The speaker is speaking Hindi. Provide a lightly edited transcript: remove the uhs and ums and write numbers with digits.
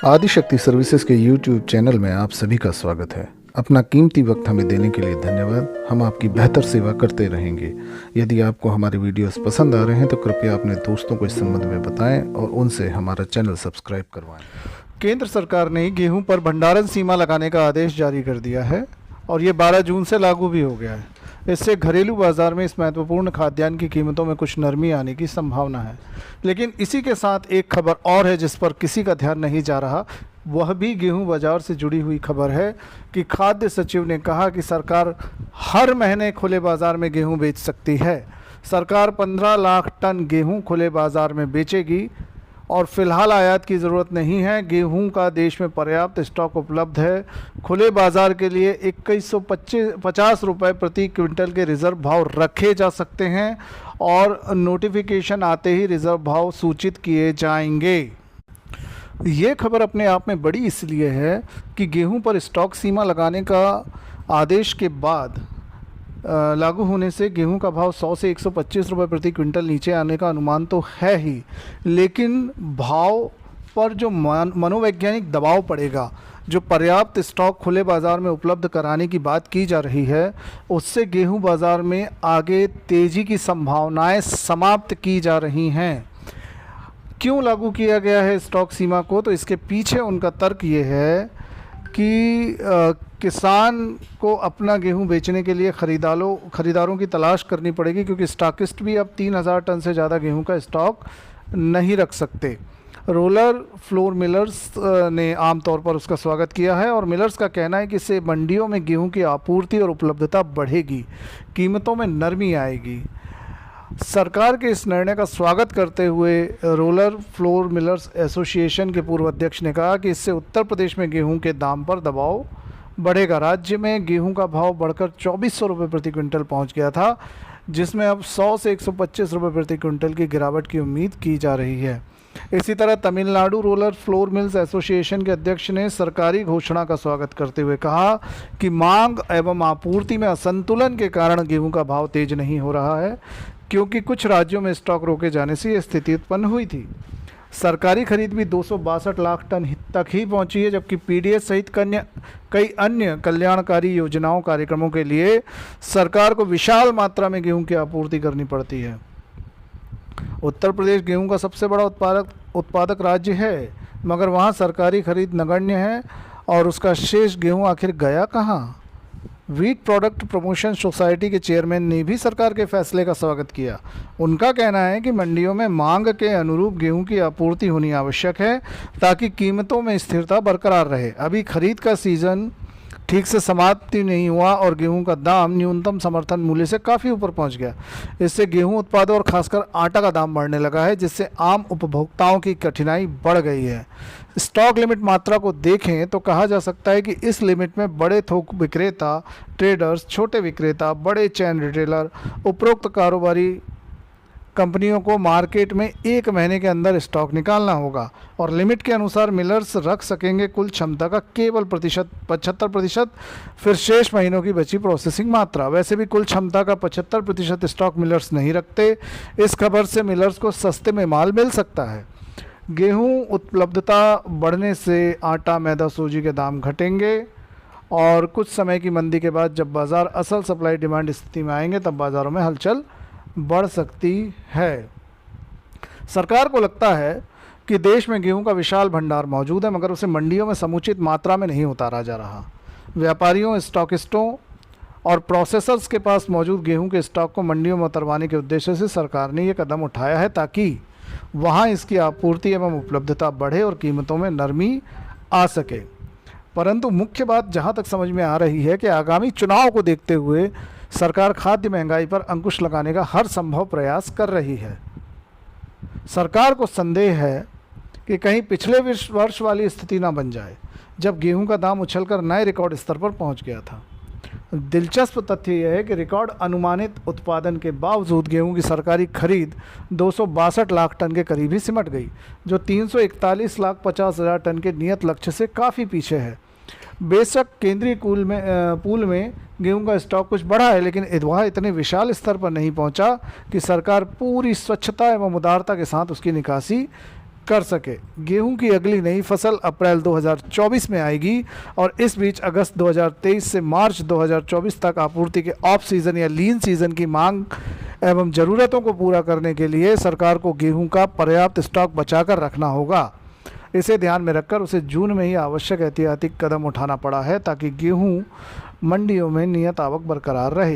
आदिशक्ति सर्विसेज के YouTube चैनल में आप सभी का स्वागत है। अपना कीमती वक्त हमें देने के लिए धन्यवाद। हम आपकी बेहतर सेवा करते रहेंगे। यदि आपको हमारे वीडियोस पसंद आ रहे हैं तो कृपया अपने दोस्तों को इस संबंध में बताएं और उनसे हमारा चैनल सब्सक्राइब करवाएं। केंद्र सरकार ने गेहूं पर भंडारण सीमा लगाने का आदेश जारी कर दिया है और ये 12 जून से लागू भी हो गया है। इससे घरेलू बाजार में इस महत्वपूर्ण खाद्यान्न की कीमतों में कुछ नरमी आने की संभावना है। लेकिन इसी के साथ एक खबर और है जिस पर किसी का ध्यान नहीं जा रहा। वह भी गेहूं बाजार से जुड़ी हुई खबर है कि खाद्य सचिव ने कहा कि सरकार हर महीने खुले बाजार में गेहूं बेच सकती है। सरकार 15 लाख टन गेहूं खुले बाजार में बेचेगी और फिलहाल आयात की ज़रूरत नहीं है। गेहूं का देश में पर्याप्त स्टॉक उपलब्ध है। खुले बाज़ार के लिए 2150 रुपये प्रति क्विंटल के रिज़र्व भाव रखे जा सकते हैं और नोटिफिकेशन आते ही रिज़र्व भाव सूचित किए जाएंगे। ये खबर अपने आप में बड़ी इसलिए है कि गेहूं पर स्टॉक सीमा लगाने का आदेश के बाद लागू होने से गेहूं का भाव 100 से 125 रुपये प्रति क्विंटल नीचे आने का अनुमान तो है ही, लेकिन भाव पर जो मनोवैज्ञानिक दबाव पड़ेगा, जो पर्याप्त स्टॉक खुले बाज़ार में उपलब्ध कराने की बात की जा रही है, उससे गेहूं बाज़ार में आगे तेज़ी की संभावनाएं समाप्त की जा रही हैं। क्यों लागू किया गया है स्टॉक सीमा को? तो इसके पीछे उनका तर्क ये है कि किसान को अपना गेहूं बेचने के लिए खरीदारों की तलाश करनी पड़ेगी, क्योंकि स्टॉकिस्ट भी अब 3000 टन से ज़्यादा गेहूं का स्टॉक नहीं रख सकते। रोलर फ्लोर मिलर्स ने आमतौर पर उसका स्वागत किया है और मिलर्स का कहना है कि इससे मंडियों में गेहूं की आपूर्ति और उपलब्धता बढ़ेगी, कीमतों में नरमी आएगी। सरकार के इस निर्णय का स्वागत करते हुए रोलर फ्लोर मिलर्स एसोसिएशन के पूर्व अध्यक्ष ने कहा कि इससे उत्तर प्रदेश में गेहूं के दाम पर दबाव बढ़ेगा। राज्य में गेहूं का भाव बढ़कर 2400 रुपये प्रति क्विंटल पहुंच गया था, जिसमें अब 100 से 125 रुपये प्रति क्विंटल की गिरावट की उम्मीद की जा रही है। इसी तरह Tamil Nadu roller flour mills association के अध्यक्ष ने सरकारी घोषणा का स्वागत करते हुए कहा कि मांग एवं आपूर्ति में असंतुलन के कारण गेहूं का भाव तेज नहीं हो रहा है, क्योंकि कुछ राज्यों में स्टॉक रोके जाने से यह स्थिति उत्पन्न हुई थी। सरकारी खरीद भी 262 लाख टन तक ही पहुंची है, जबकि पीडीएस सहित कई अन्य कल्याणकारी योजनाओं कार्यक्रमों के लिए सरकार को विशाल मात्रा में गेहूं की आपूर्ति करनी पड़ती है। उत्तर प्रदेश गेहूं का सबसे बड़ा उत्पादक राज्य है, मगर वहां सरकारी खरीद नगण्य है और उसका शेष गेहूं आखिर गया कहां? व्हीट प्रोडक्ट प्रमोशन सोसाइटी के चेयरमैन ने भी सरकार के फैसले का स्वागत किया। उनका कहना है कि मंडियों में मांग के अनुरूप गेहूं की आपूर्ति होनी आवश्यक है ताकि कीमतों में स्थिरता बरकरार रहे। अभी खरीद का सीज़न ठीक से समाप्ति नहीं हुआ और गेहूं का दाम न्यूनतम समर्थन मूल्य से काफ़ी ऊपर पहुंच गया। इससे गेहूं उत्पादों और खासकर आटा का दाम बढ़ने लगा है, जिससे आम उपभोक्ताओं की कठिनाई बढ़ गई है। स्टॉक लिमिट मात्रा को देखें तो कहा जा सकता है कि इस लिमिट में बड़े थोक विक्रेता, ट्रेडर्स, छोटे विक्रेता, बड़े चैन रिटेलर, उपरोक्त कारोबारी कंपनियों को मार्केट में 1 महीने के अंदर स्टॉक निकालना होगा और लिमिट के अनुसार मिलर्स रख सकेंगे कुल क्षमता का केवल 75%, फिर शेष महीनों की बची प्रोसेसिंग मात्रा। वैसे भी कुल क्षमता का 75% स्टॉक मिलर्स नहीं रखते। इस खबर से मिलर्स को सस्ते में माल मिल सकता है। गेहूं उपलब्धता बढ़ने से आटा, मैदा, सूजी के दाम घटेंगे और कुछ समय की मंदी के बाद जब बाज़ार असल सप्लाई डिमांड स्थिति में आएंगे तब बाज़ारों में हलचल बढ़ सकती है। सरकार को लगता है कि देश में गेहूं का विशाल भंडार मौजूद है, मगर उसे मंडियों में समुचित मात्रा में नहीं उतारा जा रहा। व्यापारियों, स्टॉकिस्टों और प्रोसेसर्स के पास मौजूद गेहूं के स्टॉक को मंडियों में उतरवाने के उद्देश्य से सरकार ने ये कदम उठाया है ताकि वहां इसकी आपूर्ति एवं उपलब्धता बढ़े और कीमतों में नरमी आ सके। परंतु मुख्य बात जहां तक समझ में आ रही है कि आगामी चुनाव को देखते हुए सरकार खाद्य महंगाई पर अंकुश लगाने का हर संभव प्रयास कर रही है। सरकार को संदेह है कि कहीं पिछले वर्ष वाली स्थिति ना बन जाए जब गेहूं का दाम उछलकर नए रिकॉर्ड स्तर पर पहुंच गया था। दिलचस्प तथ्य यह है कि रिकॉर्ड अनुमानित उत्पादन के बावजूद गेहूं की सरकारी खरीद 262 लाख टन के करीब ही सिमट गई, जो 341 लाख 50 हज़ार टन के नियत लक्ष्य से काफ़ी पीछे है। बेशक केंद्रीय पूल में गेहूं का स्टॉक कुछ बढ़ा है, लेकिन वह इतने विशाल स्तर पर नहीं पहुंचा कि सरकार पूरी स्वच्छता एवं उदारता के साथ उसकी निकासी कर सके। गेहूं की अगली नई फसल अप्रैल 2024 में आएगी और इस बीच अगस्त 2023 से मार्च 2024 तक आपूर्ति के ऑफ सीज़न या लीन सीज़न की मांग एवं ज़रूरतों को पूरा करने के लिए सरकार को गेहूं का पर्याप्त स्टॉक बचाकर रखना होगा। इसे ध्यान में रखकर उसे जून में ही आवश्यक एहतियाती कदम उठाना पड़ा है ताकि गेहूं मंडियों में नियत आवक बरकरार रहे।